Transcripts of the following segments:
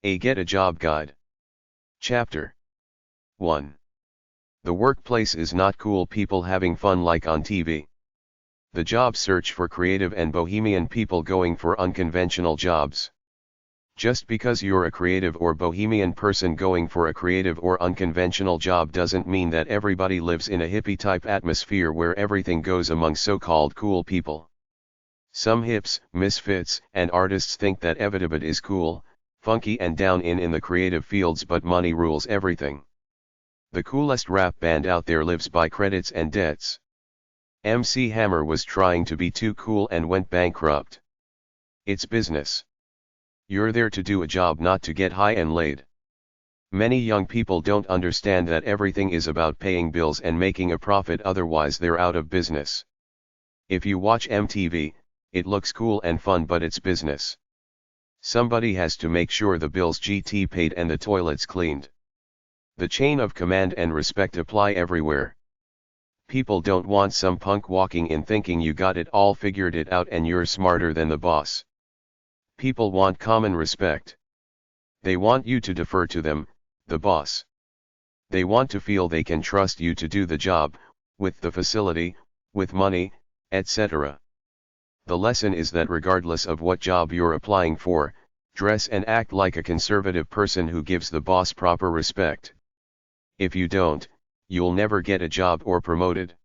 A Get a Job Guide. Chapter 1. The workplace is not cool people having fun like on TV. The job search for creative and bohemian people going for unconventional jobs. Just because you're a creative or bohemian person going for a creative or unconventional job doesn't mean that everybody lives in a hippie-type atmosphere where everything goes among so-called cool people. Some hips, misfits, and artists think that epub is cool, funky and down in the creative fields, but money rules everything. The coolest rap band out there lives by credits and debts. MC Hammer was trying to be too cool and went bankrupt. It's business. You're there to do a job, not to get high and laid. Many young people don't understand that everything is about paying bills and making a profit, otherwise they're out of business. If you watch MTV, it looks cool and fun, but it's business. Somebody has to make sure the bills get paid and the toilets cleaned. The chain of command and respect apply everywhere. People don't want some punk walking in thinking you got it all figured it out and you're smarter than the boss. People want common respect. They want you to defer to them, the boss. They want to feel they can trust you to do the job, with the facility, with money, etc. The lesson is that regardless of what job you're applying for, dress and act like a conservative person who gives the boss proper respect. If you don't, you'll never get a job or promoted.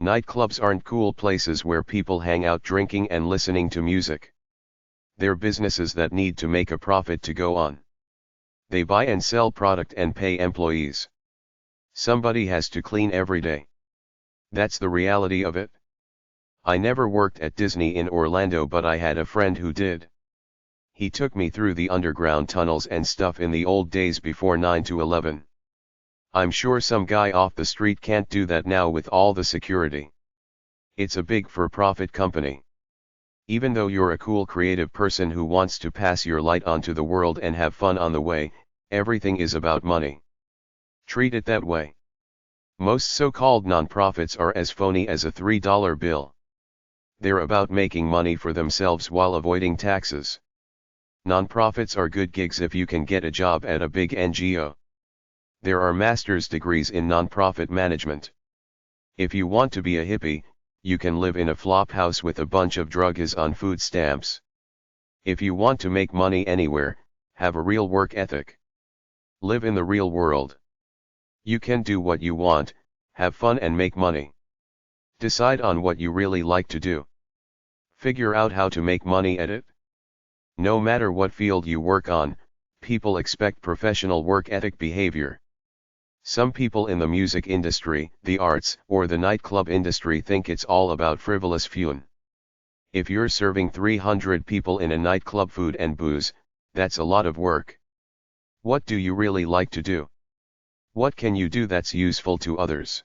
Nightclubs aren't cool places where people hang out drinking and listening to music. They're businesses that need to make a profit to go on. They buy and sell product and pay employees. Somebody has to clean every day. That's the reality of it. I never worked at Disney in Orlando, but I had a friend who did. He took me through the underground tunnels and stuff in the old days before 9/11. I'm sure some guy off the street can't do that now with all the security. It's a big for-profit company. Even though you're a cool creative person who wants to pass your light on to the world and have fun on the way, everything is about money. Treat it that way. Most so-called nonprofits are as phony as a $3 bill. They're about making money for themselves while avoiding taxes. Nonprofits are good gigs if you can get a job at a big NGO. There are master's degrees in nonprofit management. If you want to be a hippie, you can live in a flop house with a bunch of druggies on food stamps. If you want to make money anywhere, have a real work ethic. Live in the real world. You can do what you want, have fun and make money. Decide on what you really like to do. Figure out how to make money at it. No matter what field you work on, people expect professional work ethic behavior. Some people in the music industry, the arts, or the nightclub industry think it's all about frivolous fun. If you're serving 300 people in a nightclub, food and booze, that's a lot of work. What do you really like to do? What can you do that's useful to others?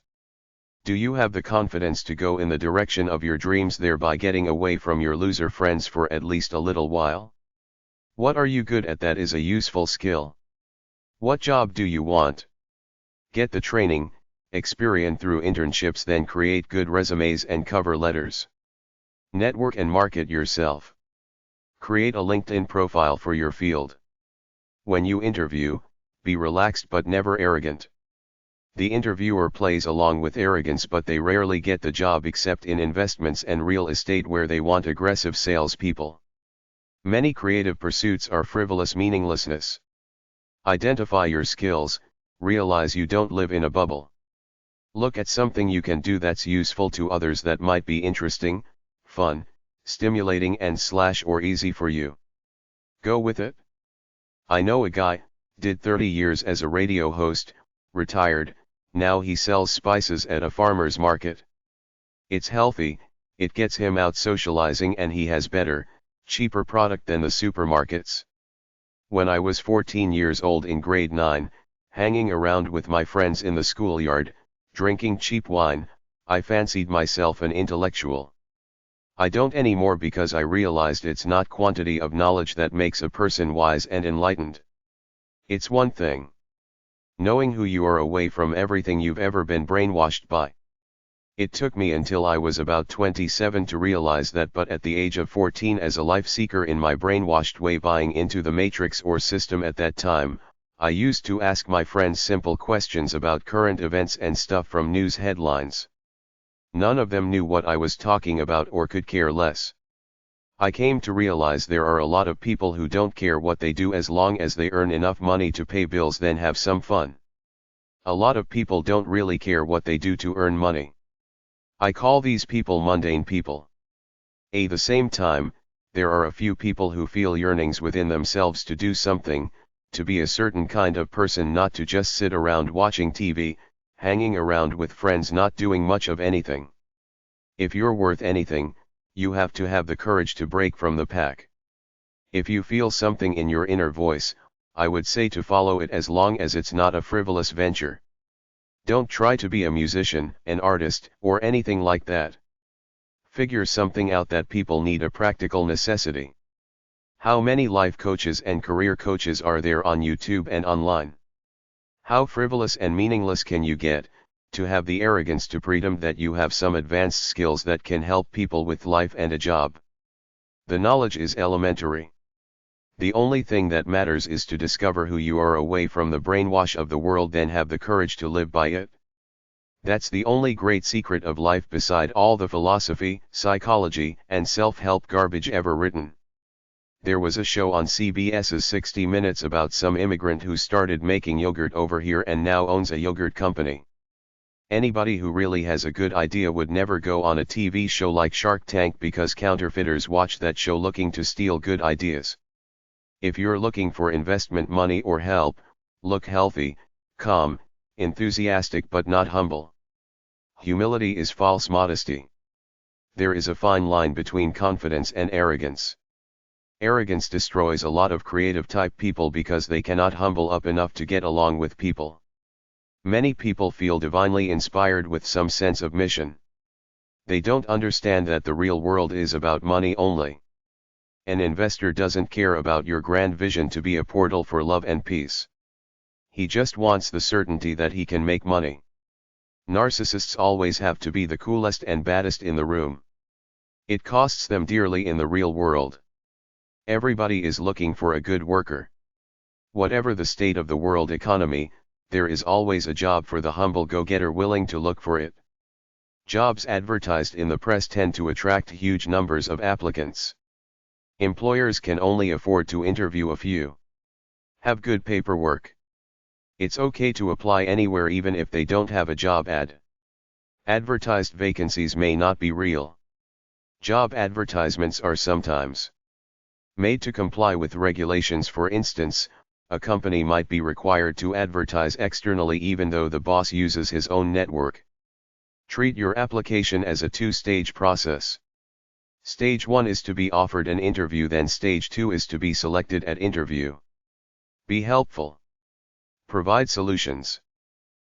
Do you have the confidence to go in the direction of your dreams, thereby getting away from your loser friends for at least a little while? What are you good at that is a useful skill? What job do you want? Get the training, experience through internships, then create good resumes and cover letters. Network and market yourself. Create a LinkedIn profile for your field. When you interview, be relaxed but never arrogant. The interviewer plays along with arrogance, but they rarely get the job except in investments and real estate, where they want aggressive salespeople. Many creative pursuits are frivolous meaninglessness. Identify your skills, realize you don't live in a bubble. Look at something you can do that's useful to others, that might be interesting, fun, stimulating and/or easy for you. Go with it. I know a guy, did 30 years as a radio host, retired, now he sells spices at a farmer's market. It's healthy, it gets him out socializing, and he has better, cheaper product than the supermarkets. When I was 14 years old in grade 9, hanging around with my friends in the schoolyard, drinking cheap wine, I fancied myself an intellectual. I don't anymore, because I realized it's not quantity of knowledge that makes a person wise and enlightened. It's one thing. Knowing who you are away from everything you've ever been brainwashed by. It took me until I was about 27 to realize that, but at the age of 14, as a life seeker in my brainwashed way buying into the matrix or system at that time, I used to ask my friends simple questions about current events and stuff from news headlines. None of them knew what I was talking about or could care less. I came to realize there are a lot of people who don't care what they do as long as they earn enough money to pay bills, then have some fun. A lot of people don't really care what they do to earn money. I call these people mundane people. At the same time, there are a few people who feel yearnings within themselves to do something, to be a certain kind of person, not to just sit around watching TV, hanging around with friends, not doing much of anything. If you're worth anything, you have to have the courage to break from the pack. If you feel something in your inner voice, I would say to follow it as long as it's not a frivolous venture. Don't try to be a musician, an artist, or anything like that. Figure something out that people need, a practical necessity. How many life coaches and career coaches are there on YouTube and online? How frivolous and meaningless can you get, to have the arrogance to pretend that you have some advanced skills that can help people with life and a job? The knowledge is elementary. The only thing that matters is to discover who you are away from the brainwash of the world, then have the courage to live by it. That's the only great secret of life beside all the philosophy, psychology, and self-help garbage ever written. There was a show on CBS's 60 Minutes about some immigrant who started making yogurt over here and now owns a yogurt company. Anybody who really has a good idea would never go on a TV show like Shark Tank, because counterfeiters watch that show looking to steal good ideas. If you're looking for investment money or help, look healthy, calm, enthusiastic but not humble. Humility is false modesty. There is a fine line between confidence and arrogance. Arrogance destroys a lot of creative type people because they cannot humble up enough to get along with people. Many people feel divinely inspired with some sense of mission. They don't understand that the real world is about money only. An investor doesn't care about your grand vision to be a portal for love and peace. He just wants the certainty that he can make money. Narcissists always have to be the coolest and baddest in the room. It costs them dearly in the real world. Everybody is looking for a good worker. Whatever the state of the world economy, there is always a job for the humble go-getter willing to look for it. Jobs advertised in the press tend to attract huge numbers of applicants. Employers can only afford to interview a few. Have good paperwork. It's okay to apply anywhere even if they don't have a job ad. Advertised vacancies may not be real. Job advertisements are sometimes made to comply with regulations. For instance, a company might be required to advertise externally even though the boss uses his own network. Treat your application as a two-stage process. Stage 1 is to be offered an interview, then Stage 2 is to be selected at interview. Be helpful. Provide solutions.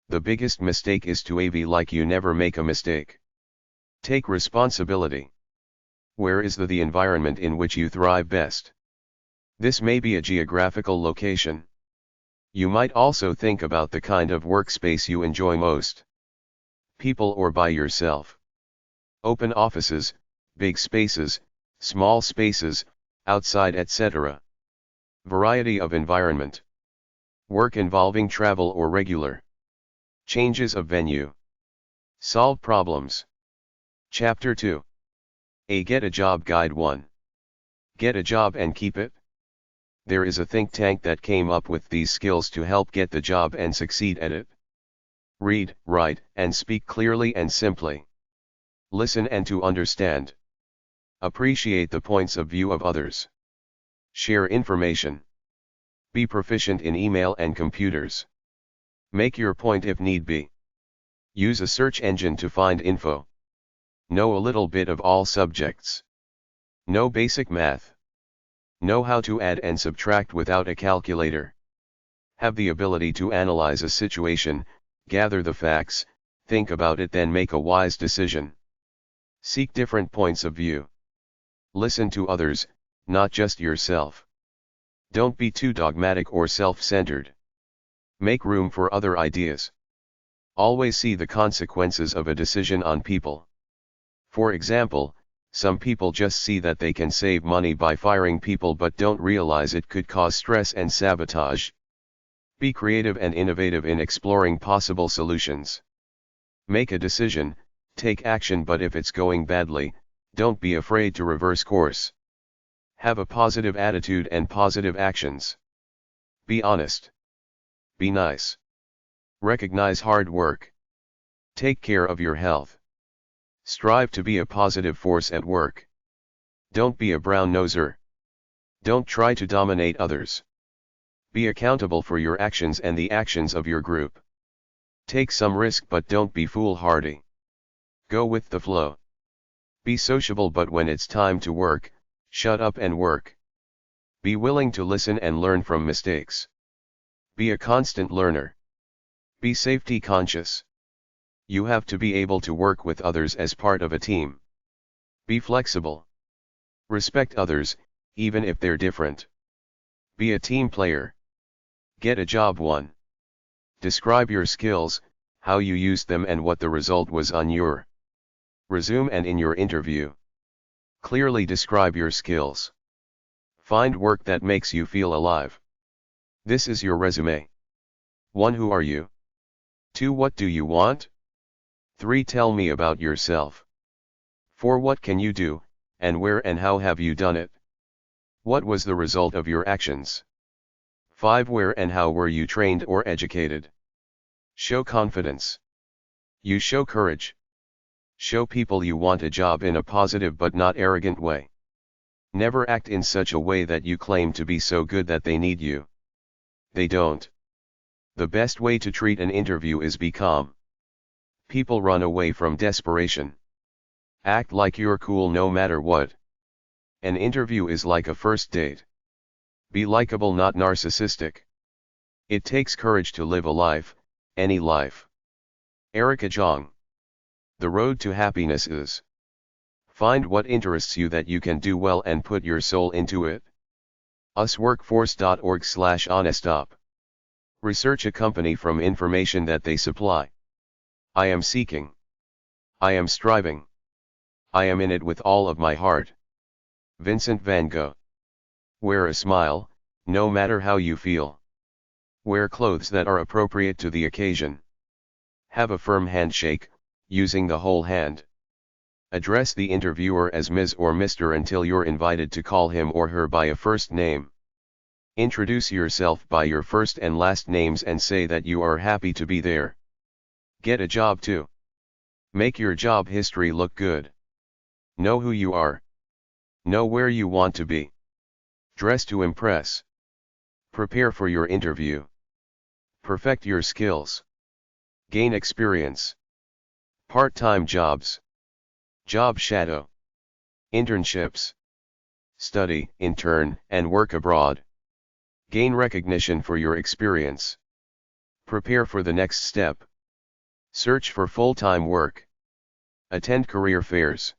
The biggest mistake is to act like you never make a mistake. Take responsibility. Where is the environment in which you thrive best? This may be a geographical location. You might also think about the kind of workspace you enjoy most. People or by yourself. Open offices, big spaces, small spaces, outside, etc. Variety of environment. Work involving travel or regular changes of venue. Solve problems. Chapter 2. A Get a Job Guide 1. Get a job and keep it. There is a think tank that came up with these skills to help get the job and succeed at it. Read, write, and speak clearly and simply. Listen and to understand. Appreciate the points of view of others. Share information. Be proficient in email and computers. Make your point if need be. Use a search engine to find info. Know a little bit of all subjects. Know basic math. Know how to add and subtract without a calculator. Have the ability to analyze a situation, gather the facts, think about it, then make a wise decision. Seek different points of view. Listen to others, not just yourself. Don't be too dogmatic or self-centered. Make room for other ideas. Always see the consequences of a decision on people. For example, some people just see that they can save money by firing people but don't realize it could cause stress and sabotage. Be creative and innovative in exploring possible solutions. Make a decision, take action, but if it's going badly, don't be afraid to reverse course. Have a positive attitude and positive actions. Be honest. Be nice. Recognize hard work. Take care of your health. Strive to be a positive force at work. Don't be a brown-noser. Don't try to dominate others. Be accountable for your actions and the actions of your group. Take some risk but don't be foolhardy. Go with the flow. Be sociable, but when it's time to work, shut up and work. Be willing to listen and learn from mistakes. Be a constant learner. Be safety conscious. You have to be able to work with others as part of a team. Be flexible. Respect others, even if they're different. Be a team player. Get a job 1. Describe your skills, how you used them and what the result was on your resume and in your interview. Clearly describe your skills. Find work that makes you feel alive. This is your resume. 1. Who are you? 2. What do you want? 3. Tell me about yourself. 4. What can you do, and where and how have you done it? What was the result of your actions? 5. Where and how were you trained or educated? Show confidence. You show courage. Show people you want a job in a positive but not arrogant way. Never act in such a way that you claim to be so good that they need you. They don't. The best way to treat an interview is be calm. People run away from desperation. Act like you're cool no matter what. An interview is like a first date. Be likable, not narcissistic. It takes courage to live a life, any life. Erica Jong. The road to happiness is: find what interests you that you can do well and put your soul into it. usworkforce.org/honestop. Research a company from information that they supply. I am seeking. I am striving. I am in it with all of my heart. Vincent van Gogh. Wear a smile, no matter how you feel. Wear clothes that are appropriate to the occasion. Have a firm handshake, using the whole hand. Address the interviewer as Ms. or Mr. until you're invited to call him or her by a first name. Introduce yourself by your first and last names and say that you are happy to be there. Get a job too. Make your job history look good. Know who you are. Know where you want to be. Dress to impress. Prepare for your interview. Perfect your skills. Gain experience. Part-time jobs. Job shadow. Internships. Study, intern, and work abroad. Gain recognition for your experience. Prepare for the next step. Search for full-time work. Attend career fairs.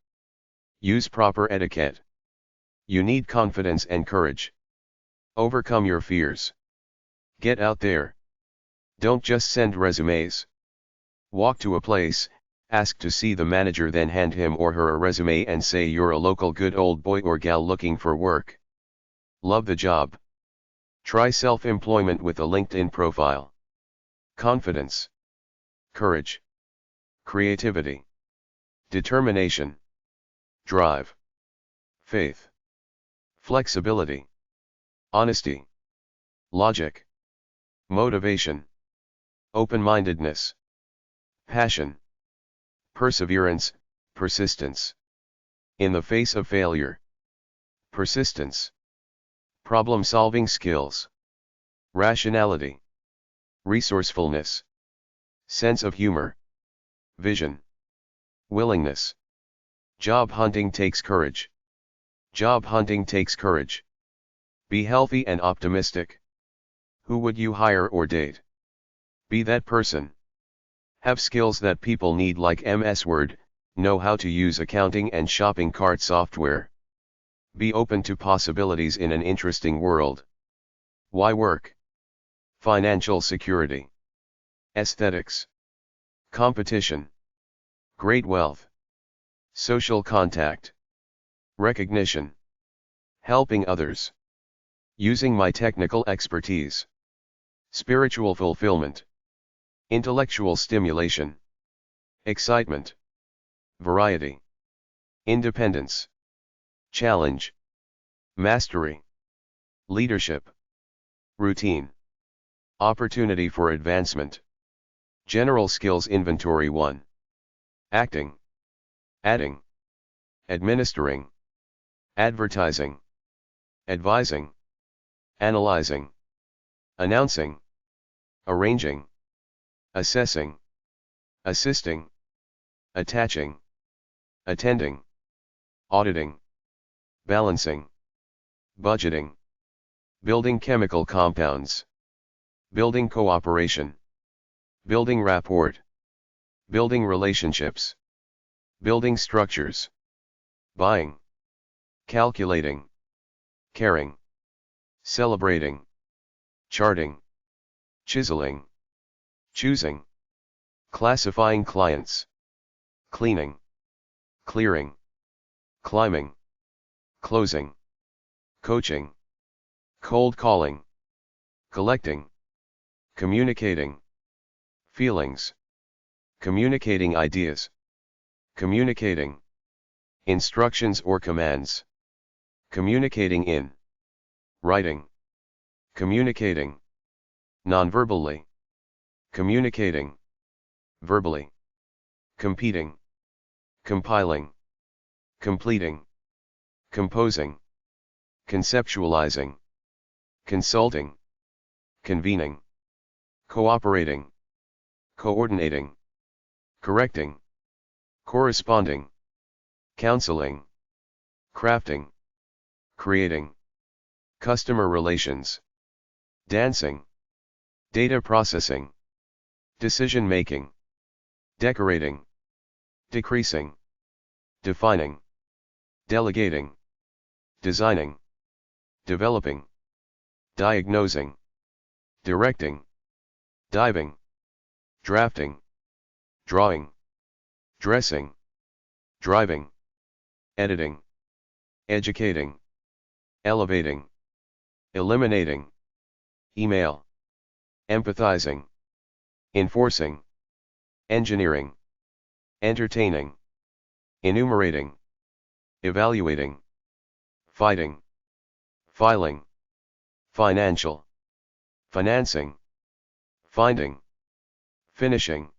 Use proper etiquette. You need confidence and courage. Overcome your fears. Get out there. Don't just send resumes. Walk to a place, ask to see the manager, then hand him or her a resume and say you're a local good old boy or gal looking for work. Love the job. Try self-employment with a LinkedIn profile. Confidence. Courage. Creativity. Determination. Drive. Faith. Flexibility. Honesty. Logic. Motivation. Open-mindedness. Passion. Perseverance, persistence. In the face of failure. Persistence. Problem-solving skills. Rationality. Resourcefulness. Sense of humor. Vision. Willingness. Job hunting takes courage. Job hunting takes courage. Be healthy and optimistic. Who would you hire or date? Be that person. Have skills that people need like MS Word, know how to use accounting and shopping cart software. Be open to possibilities in an interesting world. Why work? Financial security. Aesthetics. competition, great wealth, social contact, recognition, helping others, using my technical expertise, spiritual fulfillment, intellectual stimulation, excitement, variety, independence, challenge, mastery, leadership, routine, opportunity for advancement, general skills inventory 1, acting, adding, administering, advertising, advising, analyzing, announcing, arranging, assessing, assisting, attaching, attending, auditing, balancing, budgeting, building chemical compounds, building cooperation, building rapport, building relationships, building structures, buying, calculating, caring, celebrating, charting, chiseling, choosing, classifying clients, cleaning, clearing, climbing, closing, coaching, cold calling, collecting, communicating, feelings, communicating ideas, communicating, instructions or commands, communicating in, writing, communicating, non-verbally, communicating, verbally, competing, compiling, completing, composing, conceptualizing, consulting, convening, cooperating, coordinating, correcting, corresponding, counseling, crafting, creating, customer relations, dancing, data processing, decision making, decorating, decreasing, defining, delegating, designing, developing, diagnosing, directing, diving, drafting, drawing, dressing, driving, editing, educating, elevating, eliminating, email, empathizing, enforcing, engineering, entertaining, enumerating, evaluating, fighting, filing, financial, financing, finding, finishing,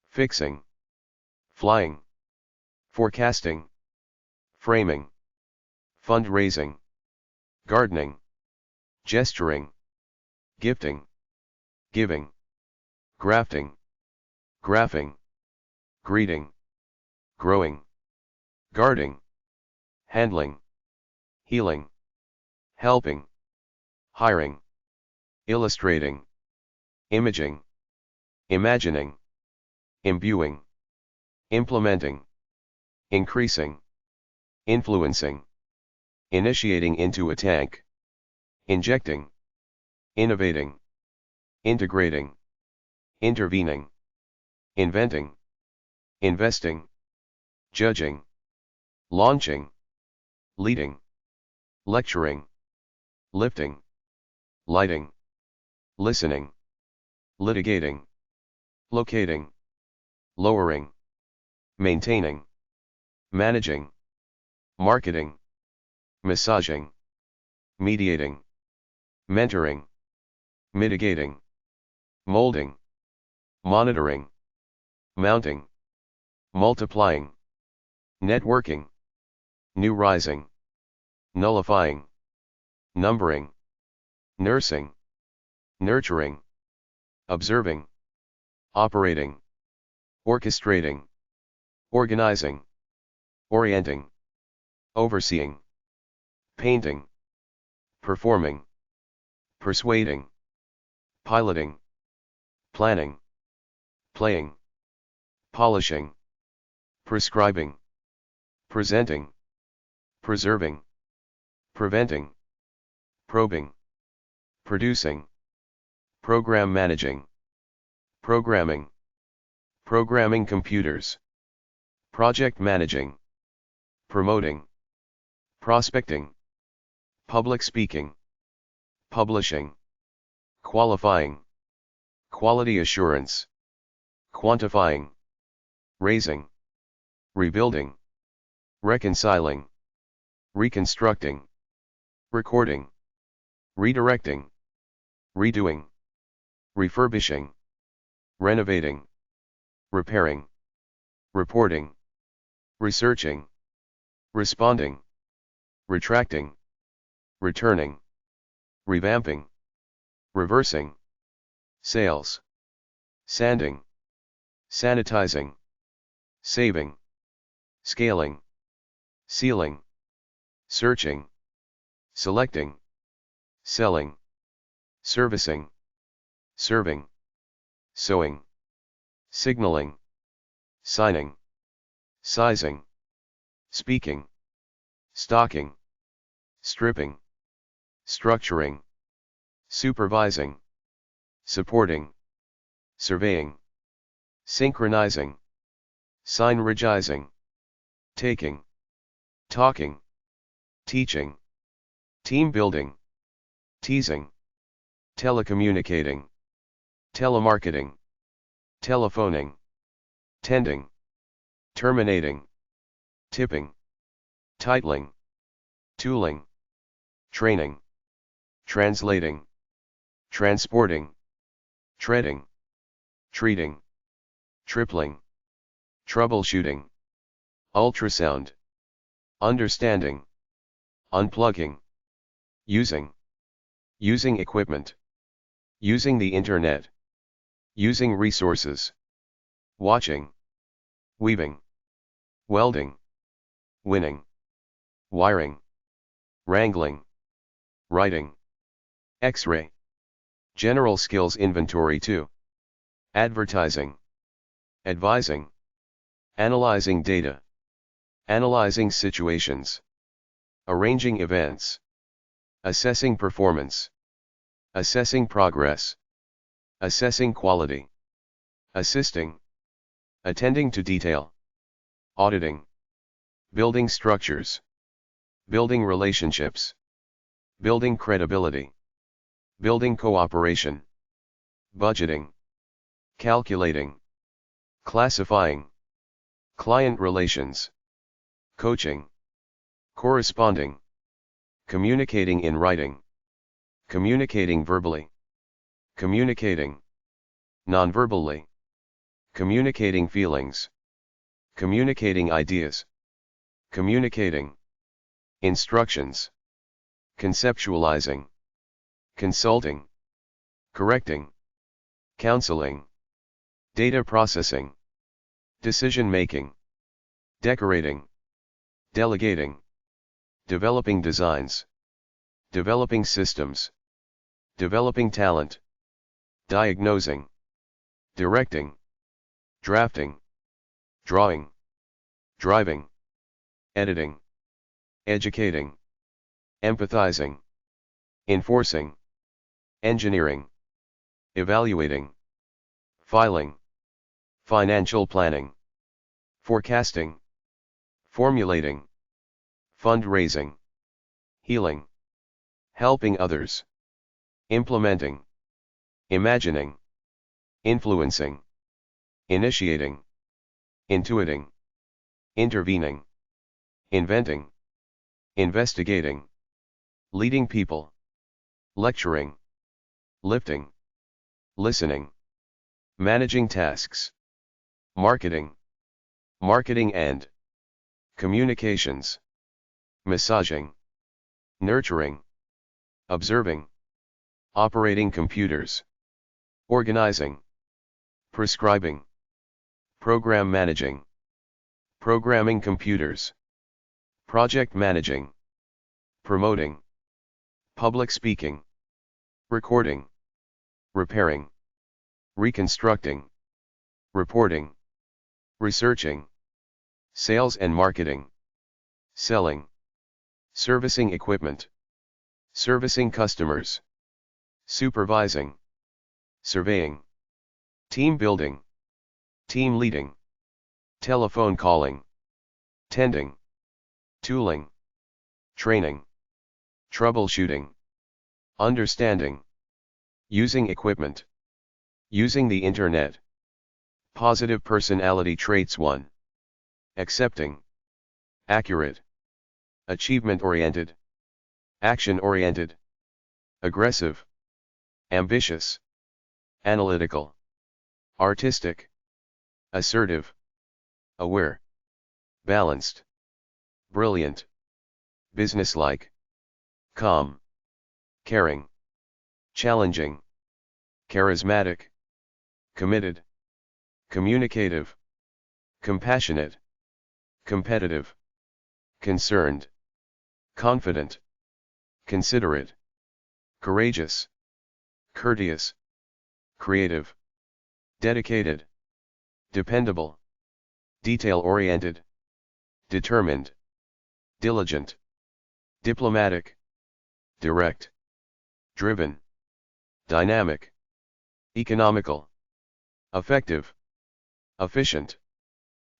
fixing, flying, forecasting, framing, fundraising, gardening, gesturing, gifting, giving, grafting, graphing, greeting, growing, guarding, handling, healing, helping, hiring, illustrating, imaging, imagining, imbuing, implementing, increasing, influencing, initiating into a tank, injecting, innovating, integrating, intervening, inventing, investing, judging, launching, leading, lecturing, lifting, lighting, listening, litigating, locating, lowering, maintaining, managing, marketing, massaging, mediating, mentoring, mitigating, molding, monitoring, mounting, multiplying, networking, new rising, nullifying, numbering, nursing, nurturing, observing, operating, orchestrating, organizing, orienting, overseeing, painting, performing, persuading, piloting, planning, playing, polishing, prescribing, presenting, preserving, preventing, probing, producing, program managing, programming, Programming computers. Project managing. Promoting. Prospecting. Public speaking. Publishing. Qualifying. Quality assurance. Quantifying. Raising. Rebuilding. Reconciling. Reconstructing. Recording. Redirecting. Redoing. Refurbishing. Renovating. Repairing. Reporting. Researching. Responding. Retracting. Returning. Revamping. Reversing. Sales. Sanding. Sanitizing. Saving. Scaling. Sealing. Searching. Selecting. Selling. Servicing. Serving. Sewing. Signaling. Signing. Sizing. Speaking. Stocking. Stripping. Structuring. Supervising. Supporting. Surveying. Synchronizing. Synergizing. Taking. Talking. Teaching. Team building. Teasing. Telecommunicating. Telemarketing. Telephoning. Tending. Terminating. Tipping. Titling. Tooling. Training. Translating. Transporting. Treading. Treating. Tripling. Troubleshooting. Ultrasound. Understanding. Unplugging. Using. Using equipment. Using the internet. Using resources. Watching. Weaving. Welding. Winning. Wiring. Wrangling. Writing. X-ray. General skills inventory 2. Advertising. Advising. Analyzing data. Analyzing situations. Arranging events. Assessing performance. Assessing progress. Assessing quality. Assisting. Attending to detail. Auditing. Building structures. Building relationships. Building credibility. Building cooperation. Budgeting. Calculating. Classifying. Client relations. Coaching. Corresponding. Communicating in writing. Communicating verbally. Communicating non-verbally. Communicating feelings. Communicating ideas. Communicating instructions. Conceptualizing. Consulting. Correcting. Counseling. Data processing. Decision making. Decorating. Delegating. Developing designs. Developing systems. Developing talent. Diagnosing. Directing. Drafting. Drawing. Driving. Editing. Educating. Empathizing. Enforcing. Engineering. Evaluating. Filing. Financial planning. Forecasting. Formulating. Fundraising. Healing. Helping others. Implementing. Imagining. Influencing. Initiating. Intuiting. Intervening. Inventing. Investigating. Leading people. Lecturing. Lifting. Listening. Managing tasks. Marketing. Marketing and communications. Massaging. Nurturing. Observing. Operating computers. Organizing. Prescribing. Program managing. Programming computers. Project managing. Promoting. Public speaking. Recording. Repairing. Reconstructing. Reporting. Researching. Sales and marketing. Selling. Servicing equipment. Servicing customers. Supervising. Surveying. Team building. team leading, telephone calling, tending, tooling, training, troubleshooting, understanding, using equipment, using the internet. Positive personality traits 1. Accepting, accurate, achievement-oriented, action-oriented, aggressive, ambitious, analytical, artistic, assertive, aware, balanced, brilliant, businesslike, calm, caring, challenging, charismatic, committed, communicative, compassionate, competitive, concerned, confident, considerate, courageous, courteous, creative, dedicated, dependable, detail-oriented, determined, diligent, diplomatic, direct, driven, dynamic, economical, effective, efficient,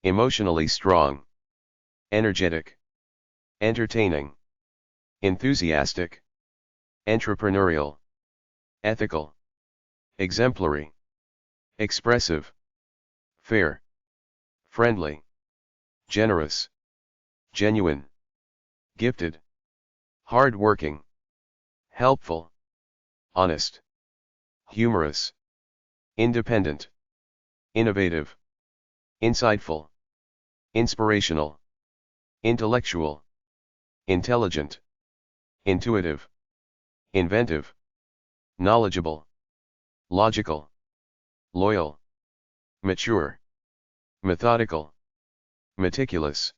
emotionally strong, energetic, entertaining, enthusiastic, entrepreneurial, ethical, exemplary, expressive, fair, friendly, generous, genuine, gifted, hard-working, helpful, honest, humorous, independent, innovative, insightful, inspirational, intellectual, intelligent, intuitive, inventive, knowledgeable, logical, loyal, mature, methodical, meticulous,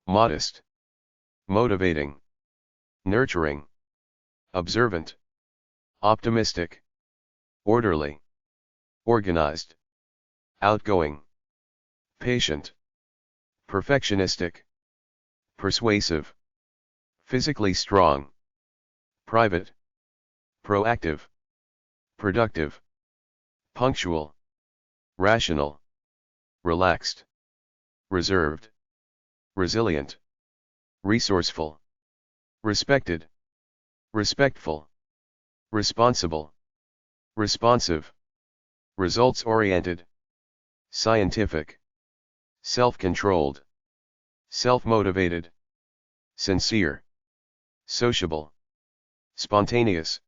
modest, motivating, nurturing, observant, optimistic, orderly, organized, outgoing, patient, perfectionistic, persuasive, physically strong, private, proactive, productive, punctual, rational, relaxed, reserved, resilient, resourceful, respected, respectful, responsible, responsive, results-oriented, scientific, self-controlled, self-motivated, sincere, sociable, spontaneous,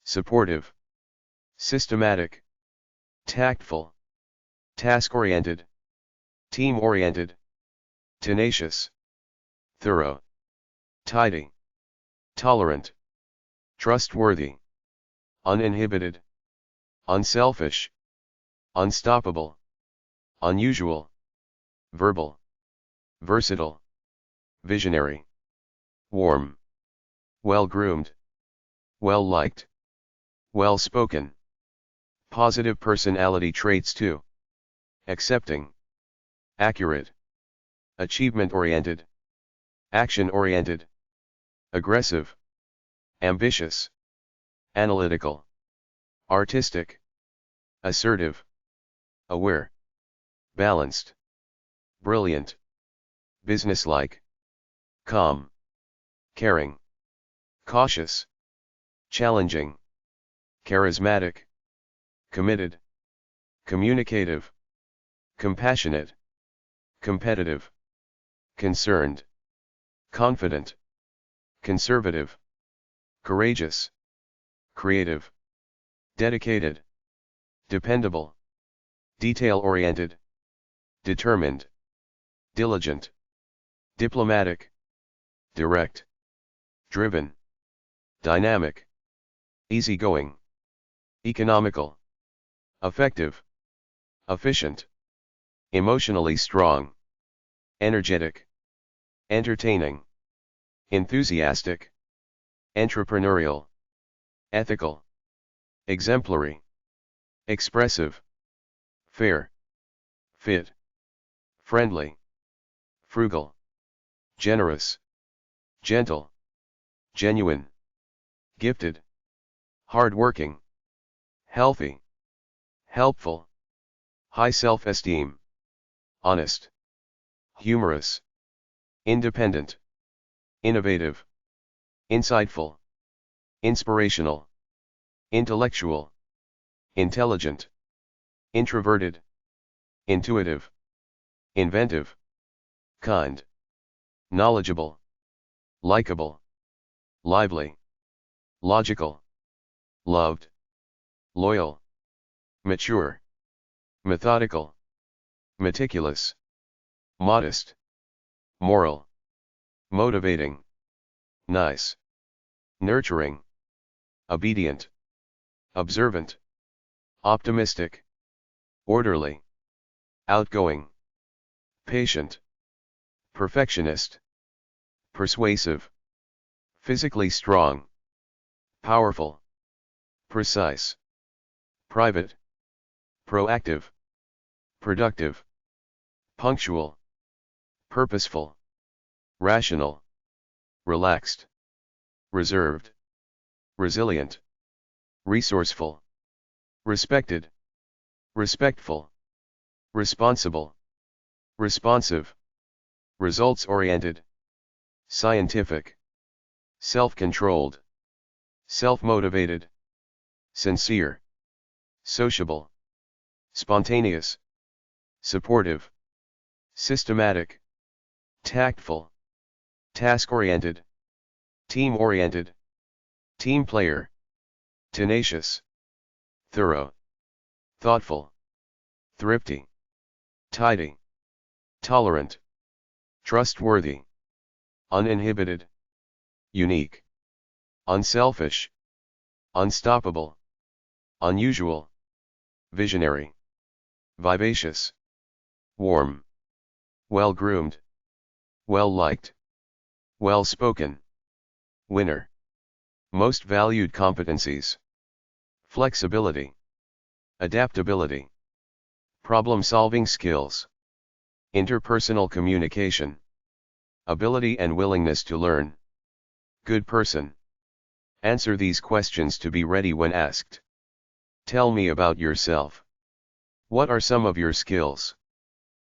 supportive, systematic, tactful, task-oriented, team-oriented, tenacious, thorough, tidy, tolerant, trustworthy, uninhibited, unselfish, unstoppable, unusual, verbal, versatile, visionary, warm, well-groomed, well-liked, well-spoken. Positive personality traits 2. Accepting, accurate, achievement-oriented, action-oriented, aggressive, ambitious, analytical, artistic, assertive, aware, balanced, brilliant, businesslike, calm, caring, cautious, challenging, charismatic, committed, communicative, compassionate, competitive, concerned, confident, conservative, courageous, creative, dedicated, dependable, detail-oriented, determined, diligent, diplomatic, direct, driven, dynamic, easygoing, economical, effective, efficient, emotionally strong, energetic, entertaining, enthusiastic, entrepreneurial, ethical, exemplary, expressive, fair, fit, friendly, frugal, generous, gentle, genuine, gifted, hardworking, healthy, helpful, High self-esteem. Honest. Humorous. Independent. Innovative. Insightful. Inspirational. Intellectual. Intelligent. Introverted. Intuitive. Inventive. Kind. Knowledgeable. Likeable. Lively. Logical. Loved. Loyal. Mature. Methodical. Meticulous. Modest. Moral. Motivating. Nice. Nurturing. Obedient. Observant. Optimistic. Orderly. Outgoing. Patient. Perfectionist. Persuasive. Physically strong. Powerful. Precise. Private. Proactive. Productive. Punctual. Purposeful. Rational. Relaxed. Reserved. Resilient. Resourceful. Respected. Respectful. Responsible. Responsive. Results-oriented. Scientific. Self-controlled. Self-motivated. Sincere. Sociable. Spontaneous. Supportive. Systematic. Tactful. Task-oriented. Team-oriented. Team player. Tenacious. Thorough. Thoughtful. Thrifty. Tidy. Tolerant. Trustworthy. Uninhibited. Unique. Unselfish. Unstoppable. Unusual. Visionary. Vivacious. Warm. Well-groomed. Well-liked. Well-spoken. Winner. Most valued competencies. Flexibility. Adaptability. Problem-solving skills. Interpersonal communication. Ability and willingness to learn. Good person. Answer these questions to be ready when asked. Tell me about yourself. What are some of your skills?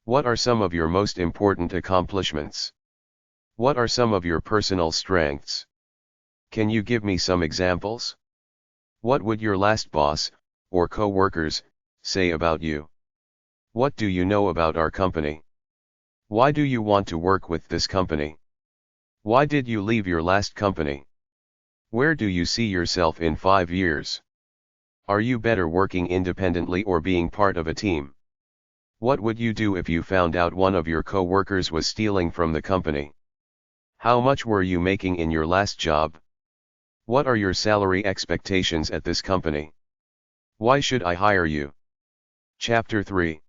What are some of your most important accomplishments? What are some of your personal strengths? Can you give me some examples? What would your last boss, or co-workers, say about you? What do you know about our company? Why do you want to work with this company? Why did you leave your last company? Where do you see yourself in 5 years? Are you better working independently or being part of a team? What would you do if you found out one of your co-workers was stealing from the company? How much were you making in your last job? What are your salary expectations at this company? Why should I hire you? Chapter 3.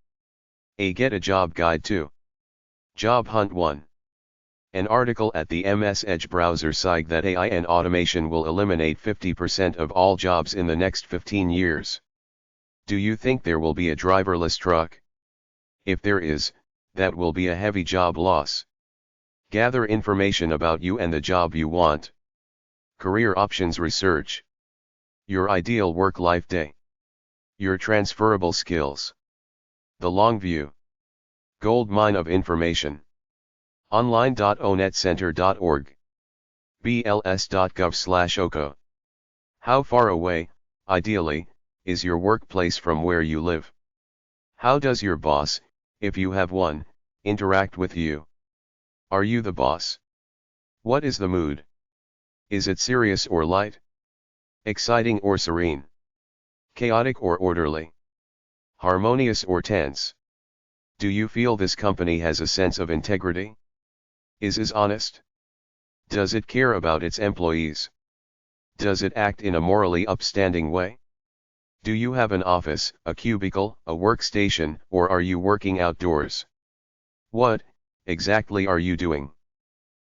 A Get a Job Guide to Job Hunt 1. An article at the MS Edge browser site that AI and automation will eliminate 50% of all jobs in the next 15 years. Do you think there will be a driverless truck? If there is, that will be a heavy job loss. Gather information about you and the job you want. Career options research. Your ideal work-life day. Your transferable skills. The long view. Gold mine of information. online.onetcenter.org. bls.gov/oco. How far away, ideally, is your workplace from where you live? How does your boss, if you have one, interact with you? Are you the boss? What is the mood? Is it serious or light? Exciting or serene? Chaotic or orderly? Harmonious or tense? Do you feel this company has a sense of integrity? Is it honest? Does it care about its employees? Does it act in a morally upstanding way? Do you have an office, a cubicle, a workstation, or are you working outdoors? What, exactly are you doing?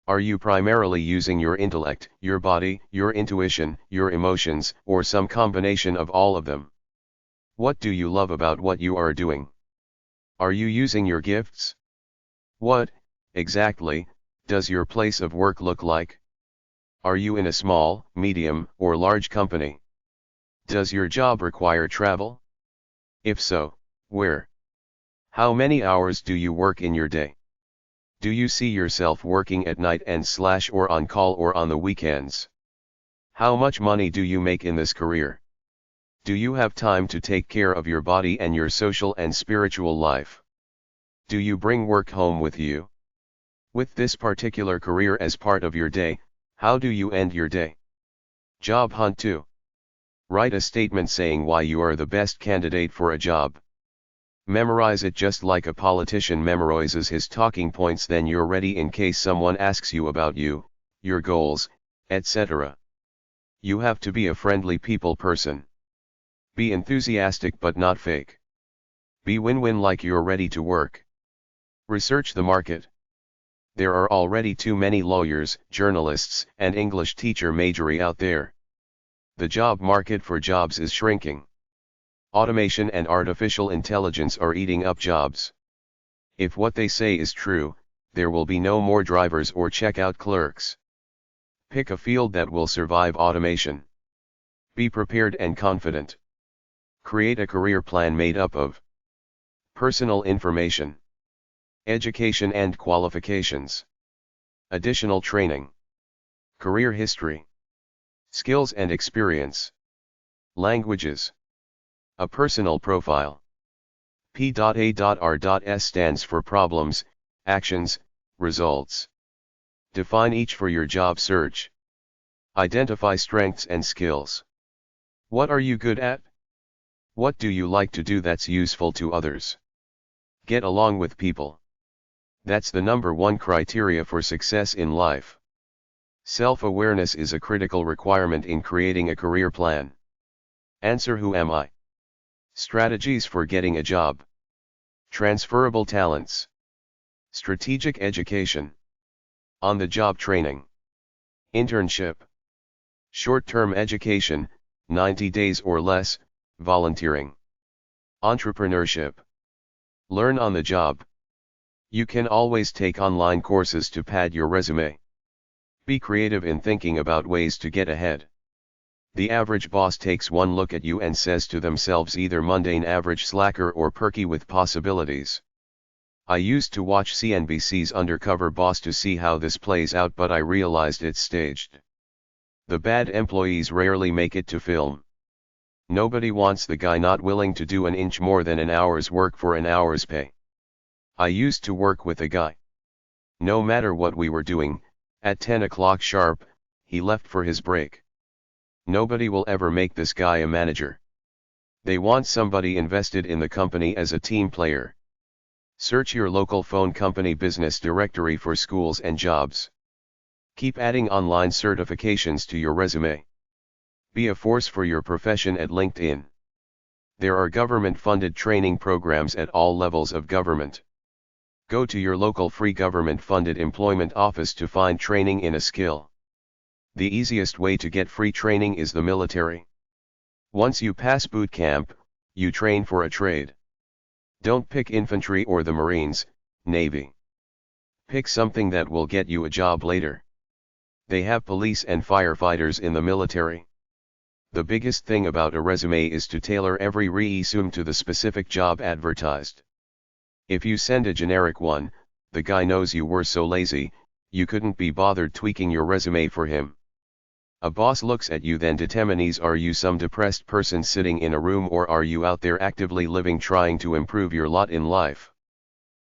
Are you primarily using your intellect, your body, your intuition, your emotions, or some combination of all of them? What do you love about what you are doing? Are you using your gifts? What, exactly, does your place of work look like? Are you in a small, medium, or large company? Does your job require travel? If so, where? How many hours do you work in your day? Do you see yourself working at night and / or on call or on the weekends? How much money do you make in this career? Do you have time to take care of your body and your social and spiritual life? Do you bring work home with you? With this particular career as part of your day, how do you end your day? Job hunt 2. Write a statement saying why you are the best candidate for a job. Memorize it just like a politician memorizes his talking points, then you're ready in case someone asks you about you, your goals, etc. You have to be a friendly people person. Be enthusiastic but not fake. Be win-win, like you're ready to work. Research the market. There are already too many lawyers, journalists, and English teacher majory out there. The job market for jobs is shrinking. Automation and artificial intelligence are eating up jobs. If what they say is true, there will be no more drivers or checkout clerks. Pick a field that will survive automation. Be prepared and confident. Create a career plan made up of personal information, education and qualifications, additional training, career history, skills and experience, languages, a personal profile. P.A.R.S stands for problems, actions, results. Define each for your job search. Identify strengths and skills. What are you good at? What do you like to do that's useful to others? Get along with people. That's the number one criteria for success in life. Self-awareness is a critical requirement in creating a career plan. Answer: who am I? Strategies for getting a job. Transferable talents. Strategic education. On-the-job training. Internship. Short-term education, 90 days or less, volunteering. Entrepreneurship. Learn on the job. You can always take online courses to pad your resume. Be creative in thinking about ways to get ahead. The average boss takes one look at you and says to themselves, either mundane, average, slacker, or perky with possibilities. I used to watch CNBC's Undercover Boss to see how this plays out, but I realized it's staged. The bad employees rarely make it to film. Nobody wants the guy not willing to do an inch more than an hour's work for an hour's pay. I used to work with a guy. No matter what we were doing, at 10 o'clock sharp, he left for his break. Nobody will ever make this guy a manager. They want somebody invested in the company as a team player. Search your local phone company business directory for schools and jobs. Keep adding online certifications to your resume. Be a force for your profession at LinkedIn. There are government-funded training programs at all levels of government. Go to your local free government-funded employment office to find training in a skill. The easiest way to get free training is the military. Once you pass boot camp, you train for a trade. Don't pick infantry or the Marines, Navy. Pick something that will get you a job later. They have police and firefighters in the military. The biggest thing about a resume is to tailor every resume to the specific job advertised. If you send a generic one, the guy knows you were so lazy, you couldn't be bothered tweaking your resume for him. A boss looks at you, then determines, are you some depressed person sitting in a room, or are you out there actively living, trying to improve your lot in life?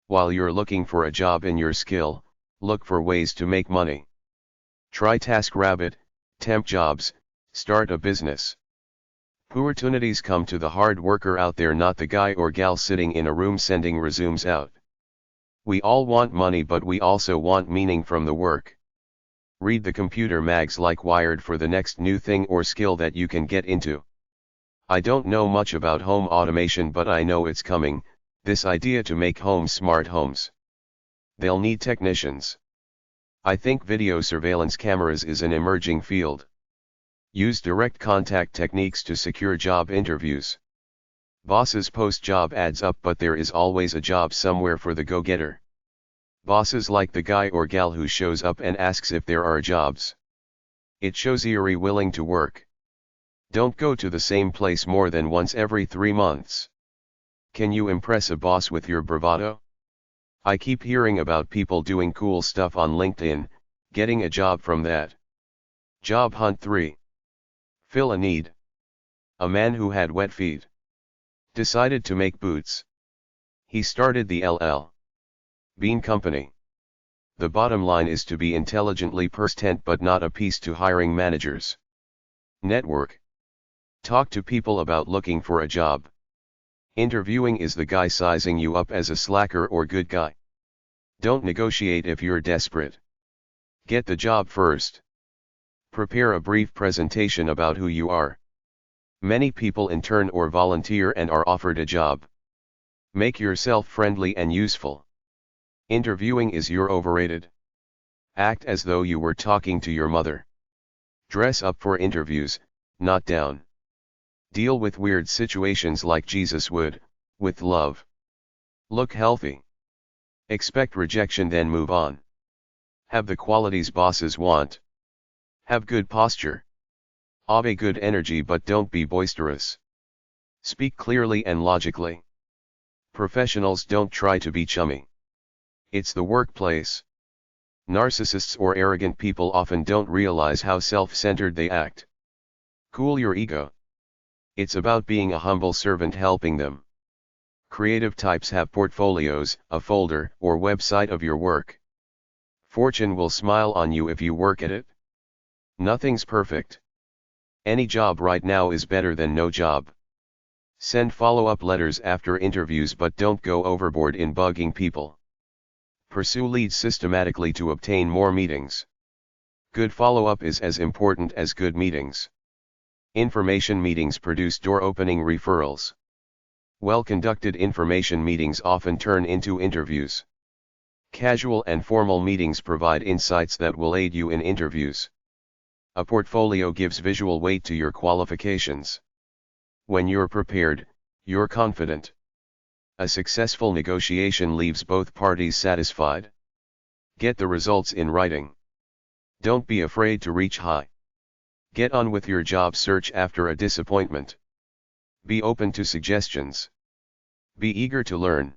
While you're looking for a job in your skill, look for ways to make money. Try TaskRabbit, temp jobs, start a business. Opportunities come to the hard worker out there, not the guy or gal sitting in a room sending resumes out. We all want money, but we also want meaning from the work. Read the computer mags like Wired for the next new thing or skill that you can get into. I don't know much about home automation, but I know it's coming, this idea to make homes smart homes. They'll need technicians. I think video surveillance cameras is an emerging field. Use direct contact techniques to secure job interviews. Bosses post job ads up, but there is always a job somewhere for the go-getter. Bosses like the guy or gal who shows up and asks if there are jobs. It shows you're willing to work. Don't go to the same place more than once every 3 months. Can you impress a boss with your bravado? I keep hearing about people doing cool stuff on LinkedIn, getting a job from that. Job hunt 3. Fill a need. A man who had wet feet decided to make boots. He started the LL Bean Company. The bottom line is to be intelligently persistent but not a piece to hiring managers. Network. Talk to people about looking for a job. Interviewing is the guy sizing you up as a slacker or good guy. Don't negotiate if you're desperate. Get the job first. Prepare a brief presentation about who you are. Many people intern or volunteer and are offered a job. Make yourself friendly and useful. Interviewing is you're overrated. Act as though you were talking to your mother. Dress up for interviews, not down. Deal with weird situations like Jesus would, with love. Look healthy. Expect rejection then move on. Have the qualities bosses want. Have good posture. Obey good energy but don't be boisterous. Speak clearly and logically. Professionals don't try to be chummy. It's the workplace. Narcissists or arrogant people often don't realize how self-centered they act. Cool your ego. It's about being a humble servant helping them. Creative types have portfolios, a folder, or website of your work. Fortune will smile on you if you work at it. Nothing's perfect. Any job right now is better than no job. Send follow-up letters after interviews but don't go overboard in bugging people. Pursue leads systematically to obtain more meetings. Good follow-up is as important as good meetings. Information meetings produce door-opening referrals. Well-conducted information meetings often turn into interviews. Casual and formal meetings provide insights that will aid you in interviews. A portfolio gives visual weight to your qualifications. When you're prepared, you're confident. A successful negotiation leaves both parties satisfied. Get the results in writing. Don't be afraid to reach high. Get on with your job search after a disappointment. Be open to suggestions. Be eager to learn.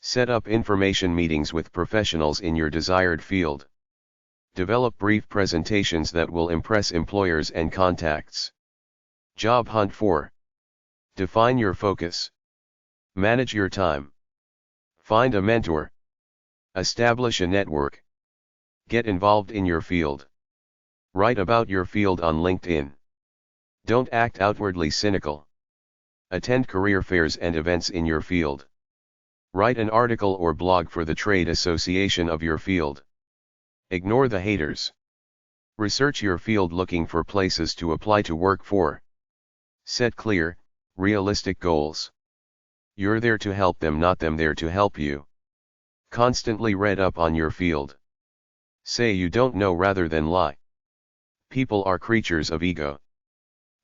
Set up information meetings with professionals in your desired field. Develop brief presentations that will impress employers and contacts. Job hunt 4. Define your focus. Manage your time. Find a mentor. Establish a network. Get involved in your field. Write about your field on LinkedIn. Don't act outwardly cynical. Attend career fairs and events in your field. Write an article or blog for the trade association of your field. Ignore the haters. Research your field looking for places to apply to work for. Set clear, realistic goals. You're there to help them, not them there to help you. Constantly read up on your field. Say you don't know rather than lie. People are creatures of ego.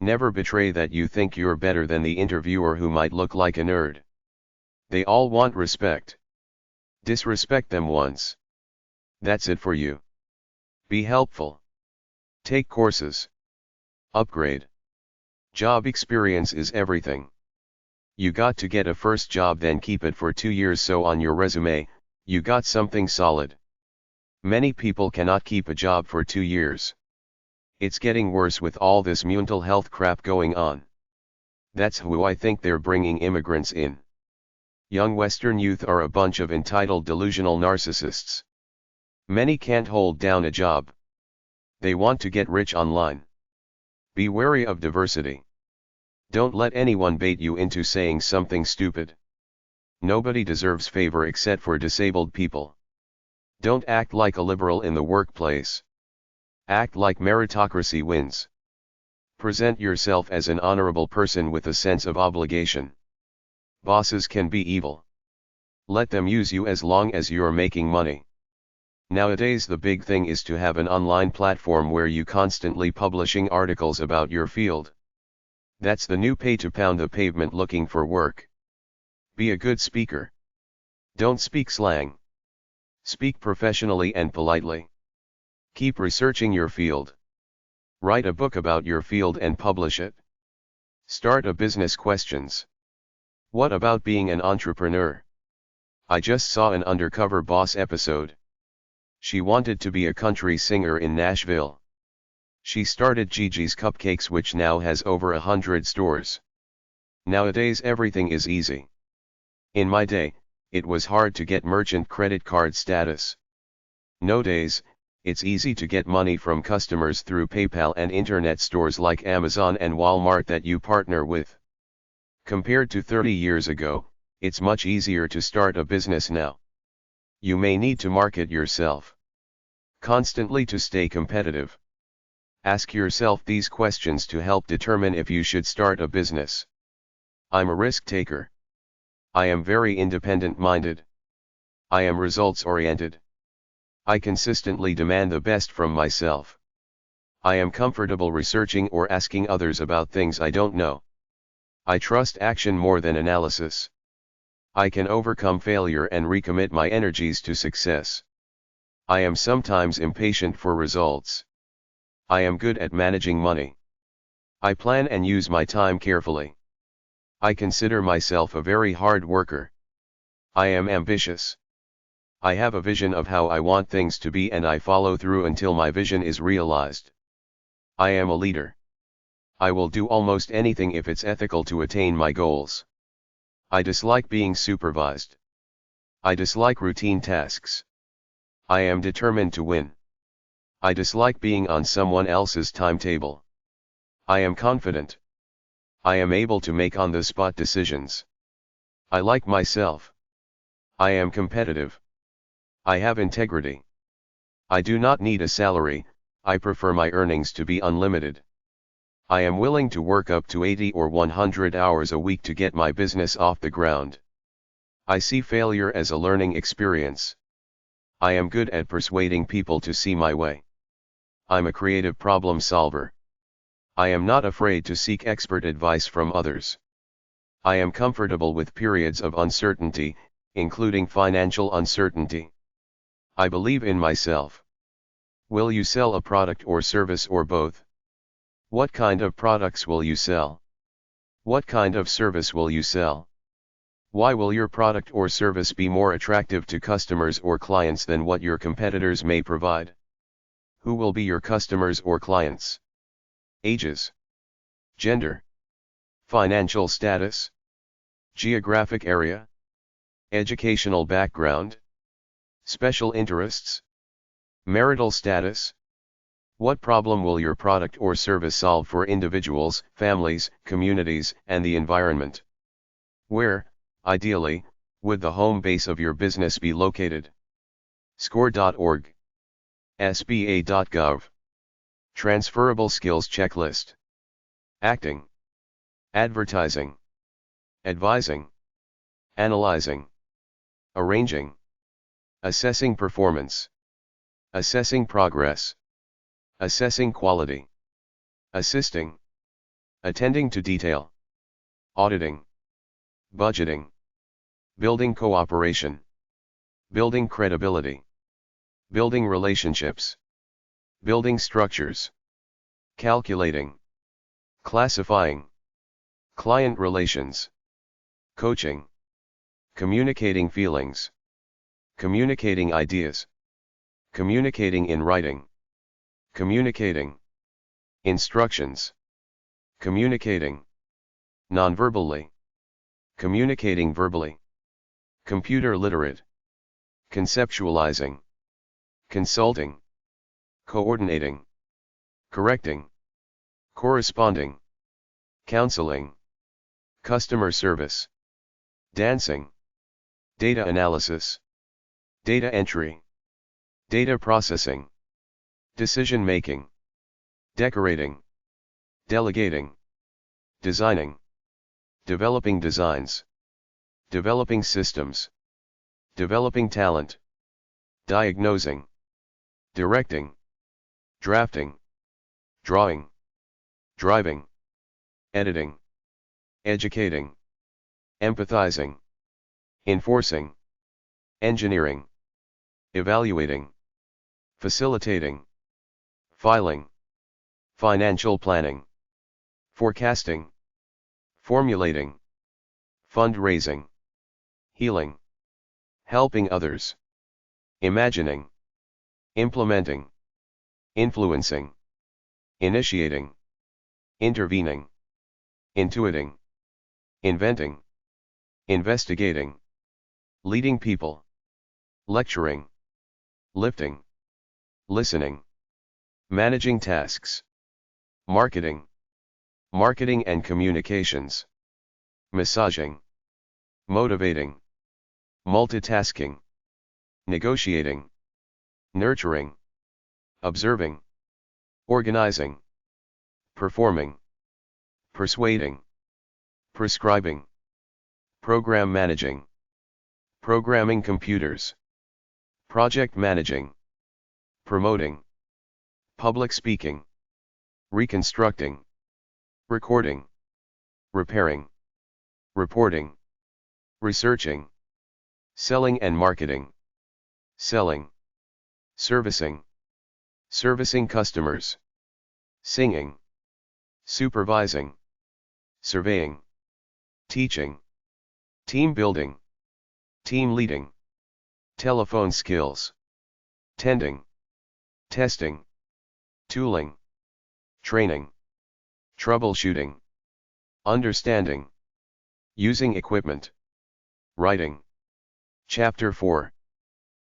Never betray that you think you're better than the interviewer who might look like a nerd. They all want respect. Disrespect them once. That's it for you. Be helpful. Take courses. Upgrade. Job experience is everything. You got to get a first job then keep it for 2 years so on your resume, you got something solid. Many people cannot keep a job for 2 years. It's getting worse with all this mental health crap going on. That's who I think they're bringing immigrants in. Young Western youth are a bunch of entitled delusional narcissists. Many can't hold down a job. They want to get rich online. Be wary of diversity. Don't let anyone bait you into saying something stupid. Nobody deserves favor except for disabled people. Don't act like a liberal in the workplace. Act like meritocracy wins. Present yourself as an honorable person with a sense of obligation. Bosses can be evil. Let them use you as long as you're making money. Nowadays the big thing is to have an online platform where you constantly publishing articles about your field. That's the new pay to pound the pavement looking for work. Be a good speaker. Don't speak slang. Speak professionally and politely. Keep researching your field. Write a book about your field and publish it. Start a business questions. What about being an entrepreneur? I just saw an Undercover Boss episode. She wanted to be a country singer in Nashville. She started Gigi's Cupcakes, which now has over 100 stores. Nowadays everything is easy. In my day, it was hard to get merchant credit card status. Nowadays, it's easy to get money from customers through PayPal and internet stores like Amazon and Walmart that you partner with. Compared to 30 years ago, it's much easier to start a business now. You may need to market yourself constantly to stay competitive. Ask yourself these questions to help determine if you should start a business. I'm a risk taker. I am very independent-minded. I am results-oriented. I consistently demand the best from myself. I am comfortable researching or asking others about things I don't know. I trust action more than analysis. I can overcome failure and recommit my energies to success. I am sometimes impatient for results. I am good at managing money. I plan and use my time carefully. I consider myself a very hard worker. I am ambitious. I have a vision of how I want things to be and I follow through until my vision is realized. I am a leader. I will do almost anything if it's ethical to attain my goals. I dislike being supervised. I dislike routine tasks. I am determined to win. I dislike being on someone else's timetable. I am confident. I am able to make on-the-spot decisions. I like myself. I am competitive. I have integrity. I do not need a salary, I prefer my earnings to be unlimited. I am willing to work up to 80 or 100 hours a week to get my business off the ground. I see failure as a learning experience. I am good at persuading people to see my way. I'm a creative problem solver. I am not afraid to seek expert advice from others. I am comfortable with periods of uncertainty, including financial uncertainty. I believe in myself. Will you sell a product or service or both? What kind of products will you sell? What kind of service will you sell? Why will your product or service be more attractive to customers or clients than what your competitors may provide? Who will be your customers or clients? Ages, gender, financial status, geographic area, educational background, special interests, marital status. What problem will your product or service solve for individuals, families, communities, and the environment? Where, ideally, would the home base of your business be located? Score.org, SBA.gov. Transferable skills checklist. Acting, advertising, advising, analyzing, arranging, assessing performance, assessing progress, assessing quality, assisting, attending to detail, auditing, budgeting, building cooperation, building credibility, building relationships, building structures, calculating, classifying, client relations, coaching, communicating feelings, communicating ideas, communicating in writing, communicating, instructions, communicating, non-verbally, communicating verbally, computer literate, conceptualizing, consulting, coordinating, correcting, corresponding, counseling, customer service, dancing, data analysis, data entry, data processing, decision making, decorating, delegating, designing, developing designs, developing systems, developing talent, diagnosing, directing, drafting, drawing, driving, editing, educating, empathizing, enforcing, engineering, evaluating, facilitating, filing, financial planning, forecasting, formulating, fundraising, healing, helping others, imagining, implementing, influencing, initiating, intervening, intuiting, inventing, investigating, leading people, lecturing, lifting, listening, managing tasks, marketing, marketing and communications, massaging, motivating, multitasking, negotiating, nurturing, observing, organizing, performing, persuading, prescribing, program managing, programming computers, project managing, promoting, public speaking, reconstructing, recording, repairing, reporting, researching, selling and marketing, selling, servicing, servicing customers, singing, supervising, surveying, teaching, team building, team leading, telephone skills, tending, testing, tooling, training, troubleshooting, understanding, using equipment, writing. Chapter 4.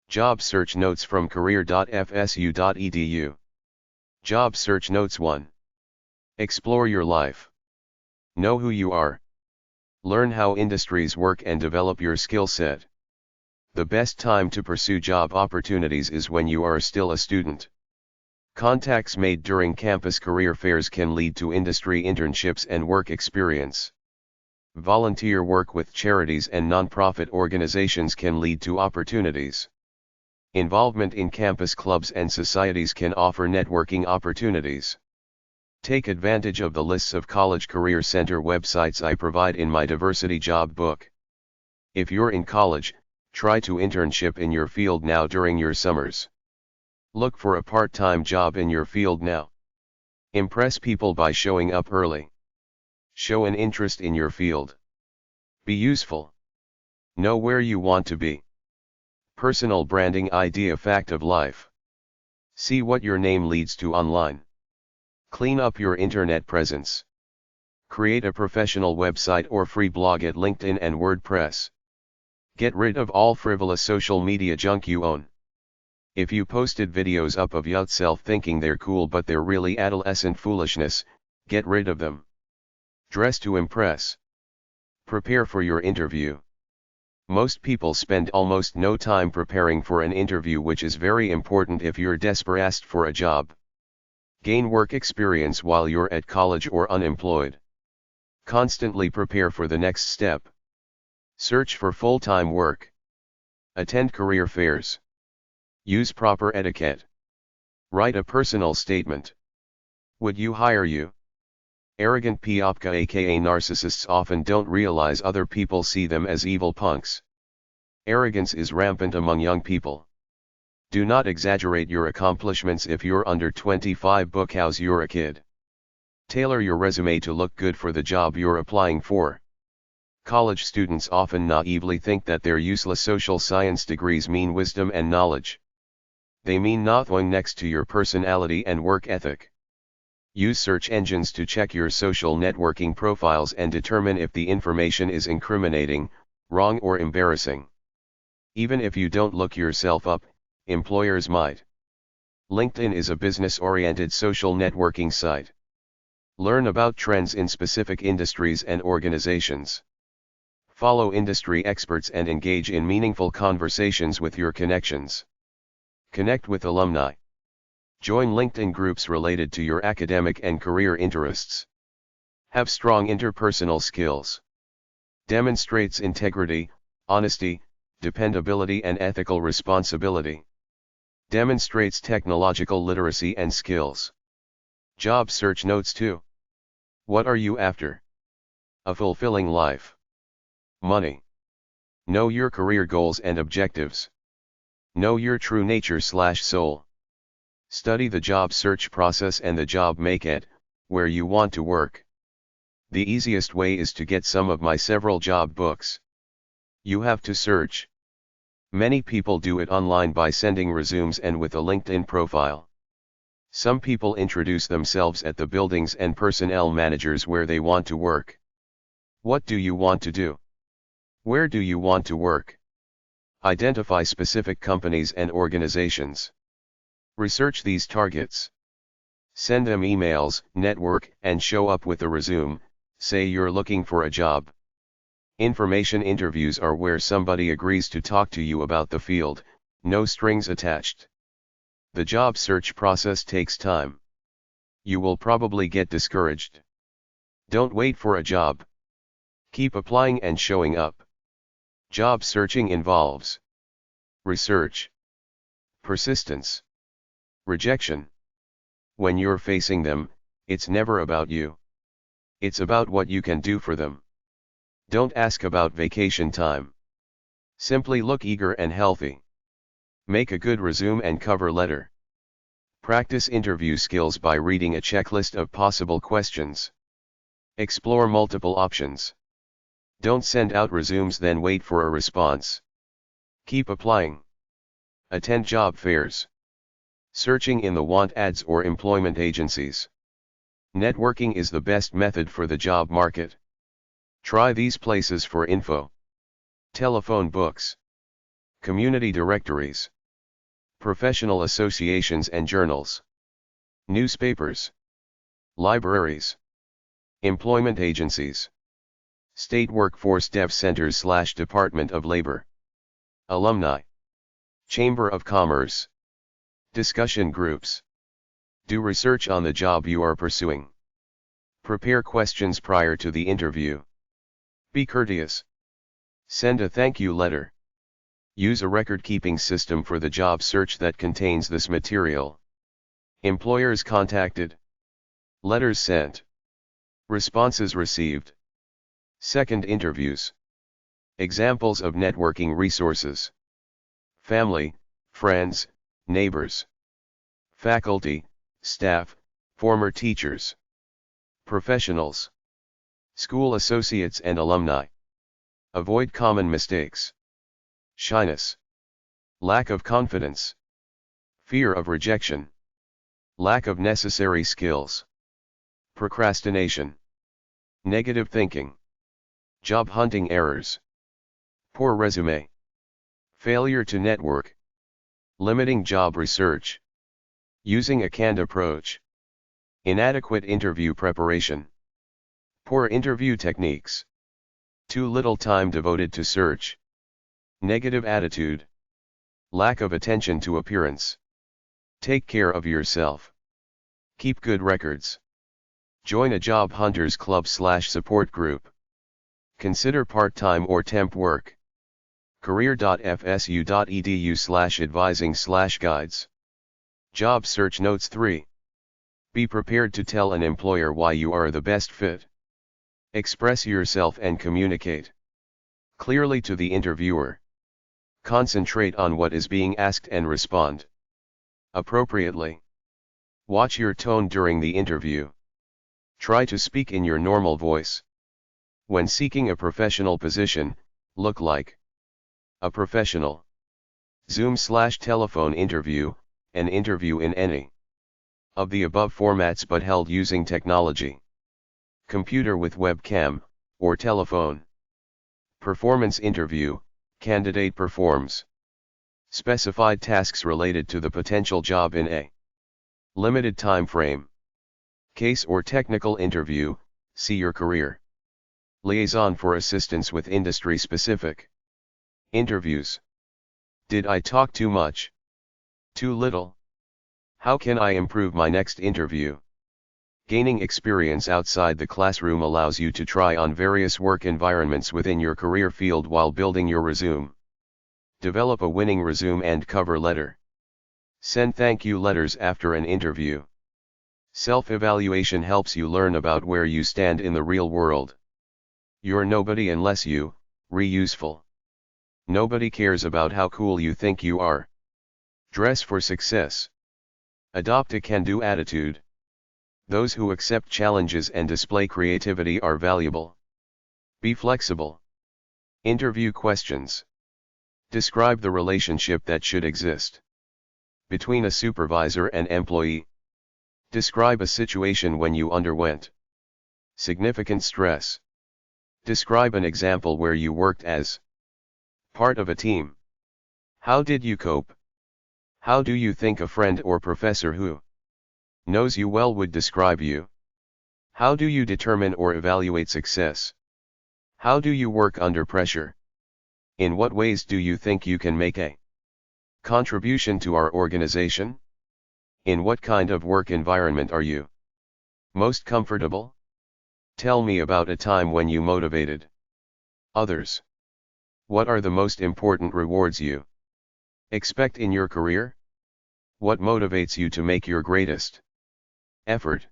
Job Search Notes from career.fsu.edu. Job Search Notes 1. Explore your life. Know who you are. Learn how industries work and develop your skill set. The best time to pursue job opportunities is when you are still a student. Contacts made during campus career fairs can lead to industry internships and work experience. Volunteer work with charities and nonprofit organizations can lead to opportunities. Involvement in campus clubs and societies can offer networking opportunities. Take advantage of the lists of College Career Center websites I provide in my Diversity Job book. If you're in college, try to internship in your field now during your summers. Look for a part-time job in your field now. Impress people by showing up early. Show an interest in your field. Be useful. Know where you want to be. Personal branding idea fact of life. See what your name leads to online. Clean up your internet presence. Create a professional website or free blog at LinkedIn and WordPress. Get rid of all frivolous social media junk you own. If you posted videos up of yourself thinking they're cool but they're really adolescent foolishness, get rid of them. Dress to impress. Prepare for your interview. Most people spend almost no time preparing for an interview, which is very important if you're desperate for a job. Gain work experience while you're at college or unemployed. Constantly prepare for the next step. Search for full-time work. Attend career fairs. Use proper etiquette. Write a personal statement. Would you hire you? Arrogant piopka aka narcissists often don't realize other people see them as evil punks. Arrogance is rampant among young people. Do not exaggerate your accomplishments if you're under 25 because you're a kid. Tailor your resume to look good for the job you're applying for. College students often naively think that their useless social science degrees mean wisdom and knowledge. They mean nothing next to your personality and work ethic. Use search engines to check your social networking profiles and determine if the information is incriminating, wrong or embarrassing. Even if you don't look yourself up, employers might. LinkedIn is a business-oriented social networking site. Learn about trends in specific industries and organizations. Follow industry experts and engage in meaningful conversations with your connections. Connect with alumni. Join LinkedIn groups related to your academic and career interests. Have strong interpersonal skills. Demonstrates integrity, honesty, dependability and ethical responsibility. Demonstrates technological literacy and skills. Job search notes 2. What are you after? A fulfilling life. Money. Know your career goals and objectives. Know your true nature/soul. Study the job search process and the job market, where you want to work. The easiest way is to get some of my several job books. You have to search. Many people do it online by sending resumes and with a LinkedIn profile. Some people introduce themselves at the buildings and personnel managers where they want to work. What do you want to do? Where do you want to work? Identify specific companies and organizations. Research these targets. Send them emails, network, and show up with a resume. Say you're looking for a job. Information interviews are where somebody agrees to talk to you about the field, no strings attached. The job search process takes time. You will probably get discouraged. Don't wait for a job. Keep applying and showing up. Job searching involves research, persistence, rejection. When you're facing them, it's never about you. It's about what you can do for them. Don't ask about vacation time. Simply look eager and healthy. Make a good resume and cover letter. Practice interview skills by reading a checklist of possible questions. Explore multiple options. Don't send out resumes then wait for a response. Keep applying. Attend job fairs. Searching in the want ads or employment agencies. Networking is the best method for the job market. Try these places for info. Telephone books. Community directories. Professional associations and journals. Newspapers. Libraries. Employment agencies. State Workforce Dev Centers / Department of Labor. Alumni. Chamber of Commerce. Discussion groups. Do research on the job you are pursuing. Prepare questions prior to the interview. Be courteous. Send a thank you letter. Use a record-keeping system for the job search that contains this material. Employers contacted. Letters sent. Responses received. Second interviews. Examples of networking resources. Family, friends, neighbors. Faculty, staff, former teachers. Professionals. School associates and alumni. Avoid common mistakes. Shyness. Lack of confidence. Fear of rejection. Lack of necessary skills. Procrastination. Negative thinking. Job hunting errors. Poor resume. Failure to network. Limiting job research. Using a canned approach. Inadequate interview preparation. Poor interview techniques. Too little time devoted to search. Negative attitude. Lack of attention to appearance. Take care of yourself. Keep good records. Join a job hunters club / support group. Consider part-time or temp work. career.fsu.edu/advising/guides. Job search notes 3. Be prepared to tell an employer why you are the best fit. Express yourself and communicate clearly to the interviewer. Concentrate on what is being asked and respond appropriately. Watch your tone during the interview. Try to speak in your normal voice. When seeking a professional position, look like a professional. Zoom/telephone interview, an interview in any of the above formats but held using technology. Computer with webcam, or telephone. Performance interview, candidate performs specified tasks related to the potential job in a limited time frame. Case or technical interview, see your career liaison for assistance with industry-specific interviews. Did I talk too much? Too little? How can I improve my next interview? Gaining experience outside the classroom allows you to try on various work environments within your career field while building your resume. Develop a winning resume and cover letter. Send thank you letters after an interview. Self-evaluation helps you learn about where you stand in the real world. You're nobody unless you re-useful. Nobody cares about how cool you think you are. Dress for success. Adopt a can-do attitude. Those who accept challenges and display creativity are valuable. Be flexible. Interview questions. Describe the relationship that should exist between a supervisor and employee. Describe a situation when you underwent significant stress. Describe an example where you worked as part of a team. How did you cope? How do you think a friend or professor who knows you well would describe you? How do you determine or evaluate success? How do you work under pressure? In what ways do you think you can make a contribution to our organization? In what kind of work environment are you most comfortable? Tell me about a time when you motivated others. What are the most important rewards you expect in your career? What motivates you to make your greatest effort?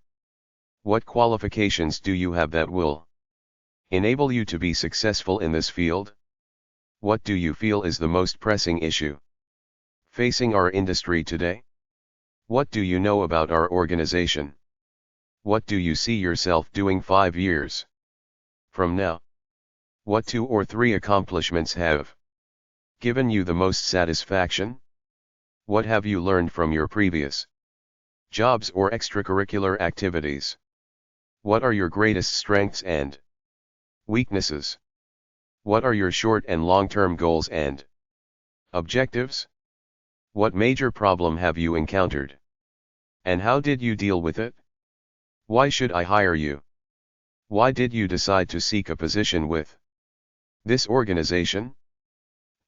What qualifications do you have that will enable you to be successful in this field? What do you feel is the most pressing issue facing our industry today? What do you know about our organization? What do you see yourself doing 5 years from now? What 2 or 3 accomplishments have given you the most satisfaction? What have you learned from your previous jobs or extracurricular activities? What are your greatest strengths and weaknesses? What are your short and long-term goals and objectives? What major problem have you encountered? And how did you deal with it? Why should I hire you? Why did you decide to seek a position with this organization?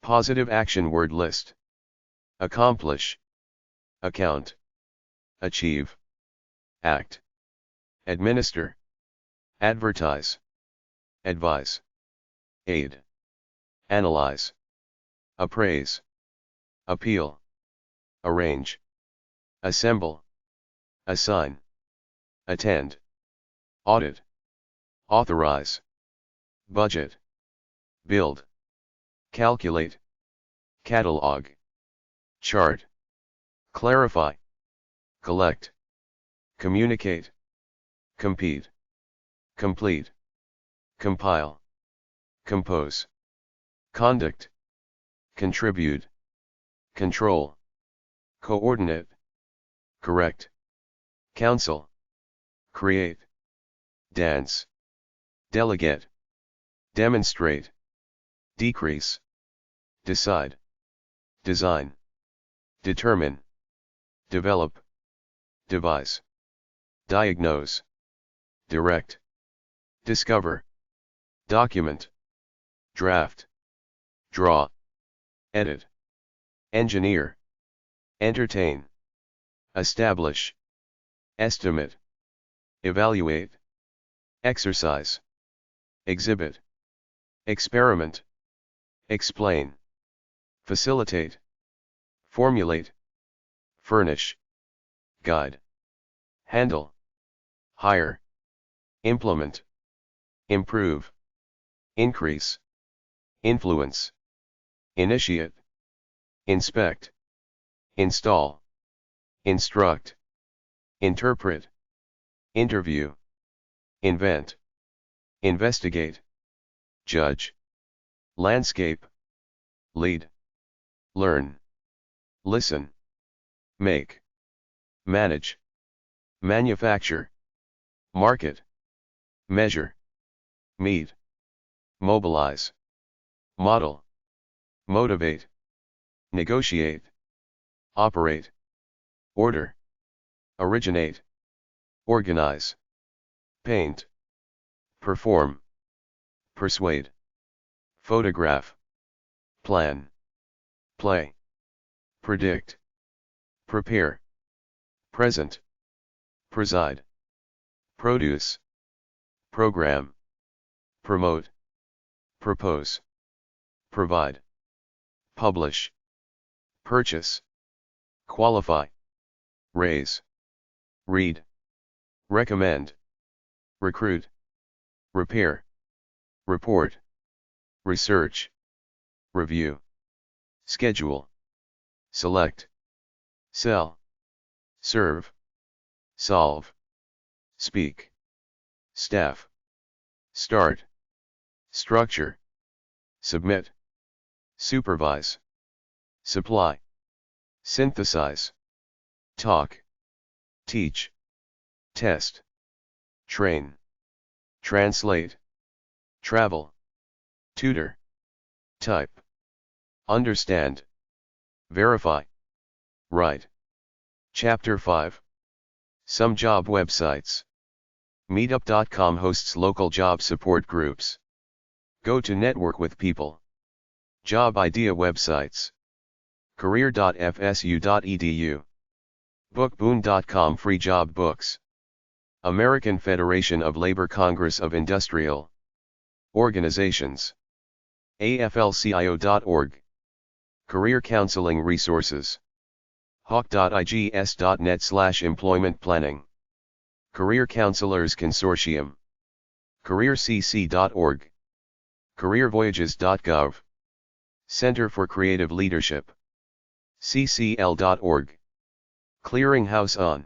Positive action word list. Accomplish. Account. Achieve. Act. Administer. Advertise. Advise. Aid. Analyze. Appraise. Appeal. Arrange. Assemble. Assign. Attend. Audit. Authorize. Budget. Build. Calculate. Catalog. Chart. Clarify. Collect. Communicate. Compete. Complete. Compile. Compose. Conduct. Contribute. Control. Coordinate. Correct. Counsel. Create. Dance. Delegate. Demonstrate. Decrease. Decide. Design. Determine. Develop. Devise. Diagnose. Direct. Discover. Document. Draft. Draw. Edit. Engineer. Entertain. Establish. Estimate. Evaluate. Exercise. Exhibit. Experiment. Explain. Facilitate. Formulate. Furnish. Guide. Handle. Hire. Implement. Improve. Increase. Influence. Initiate. Inspect. Install. Instruct. Interpret. Interview. Invent. Investigate. Judge. Landscape. Lead. Learn. Listen. Make. Manage. Manufacture. Market. Measure. Meet. Mobilize. Model. Motivate. Negotiate. Operate. Order. Originate. Organize. Paint. Perform. Persuade. Photograph. Plan. Play. Predict. Prepare. Present. Preside. Produce. Program. Promote. Propose. Provide. Publish. Purchase. Qualify. Raise. Read. Recommend. Recruit. Repair. Report. Research. Review. Schedule. Select. Sell. Serve. Solve. Speak. Staff. Start. Structure. Submit. Supervise. Supply. Synthesize. Talk. Teach. Test. Train. Translate. Travel. Tutor. Type. Understand. Verify. Write. Chapter 5. Some job websites. Meetup.com hosts local job support groups. Go to network with people. Job idea websites. career.fsu.edu. Bookboon.com free job books. American Federation of Labor Congress of Industrial Organizations. AFLCIO.org. Career counseling resources. hawk.igs.net/employment planning. Career Counselors Consortium. careercc.org. careervoyages.gov. Center for Creative Leadership. ccl.org. Clearinghouse on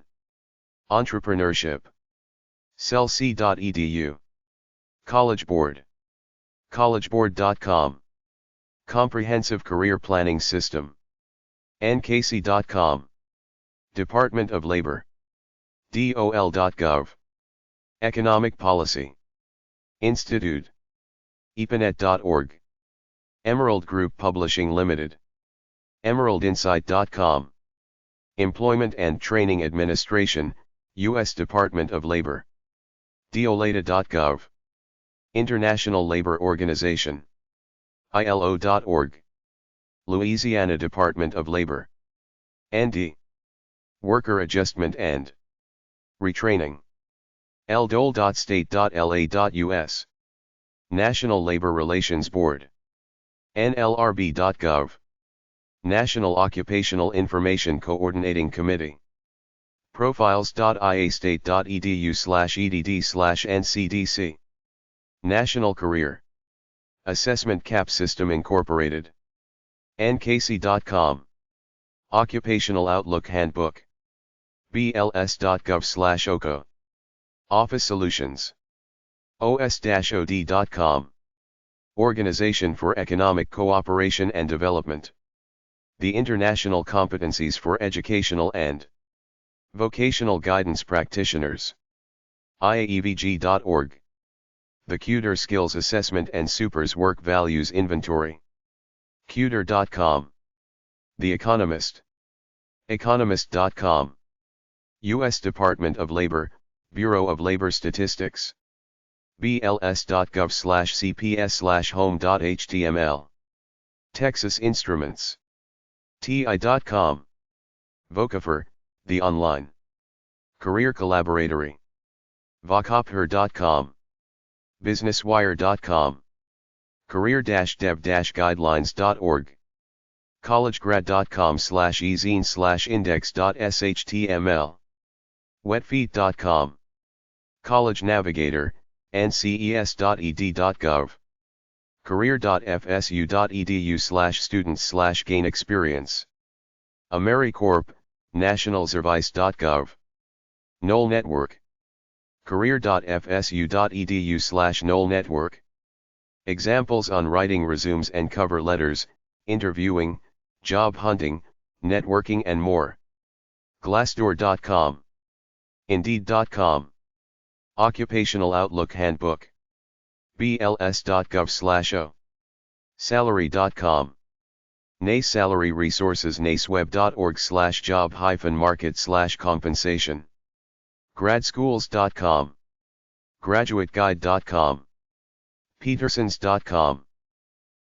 Entrepreneurship. celc.edu. College Board. collegeboard.com. Comprehensive Career Planning System. nkc.com. Department of Labor. dol.gov. Economic Policy Institute. epanet.org. Emerald Group Publishing Limited. emeraldinsight.com. Employment and Training Administration, U.S. Department of Labor. deolata.gov. International Labor Organization. ILO.org. Louisiana Department of Labor. ND. Worker Adjustment and Retraining. ldole.state.la.us. National Labor Relations Board. nlrb.gov. National Occupational Information Coordinating Committee. profiles.iastate.edu/edd/ncdc. National Career Assessment CAP System Incorporated. nkc.com. Occupational Outlook Handbook. bls.gov/oco. Office Solutions. os-od.com. Organization for Economic Cooperation and Development. The International Competencies for Educational and Vocational Guidance Practitioners. iaevg.org. The Cuter Skills Assessment and Supers Work Values Inventory. Cuter.com. The Economist. Economist.com. U.S. Department of Labor, Bureau of Labor Statistics. bls.gov/cps/home.html. Texas Instruments. ti.com. Vocafor, the online career collaboratory. vocopher.com. businesswire.com. career-dev-guidelines.org. collegegrat.com/ezine/index.html. wetfeet.com. College Navigator, nces.ed.gov. career.fsu.edu/students/gain experience. AmeriCorp, nationalservice.gov. Knoll Network. career.fsu.edu/Knoll Network. Examples on writing resumes and cover letters, interviewing, job hunting, networking and more. Glassdoor.com. Indeed.com. Occupational Outlook Handbook. bls.gov/o. Salary.com. NACE Salary Resources naceweb.org/job-market/compensation. Gradschools.com. Graduateguide.com. Petersons.com.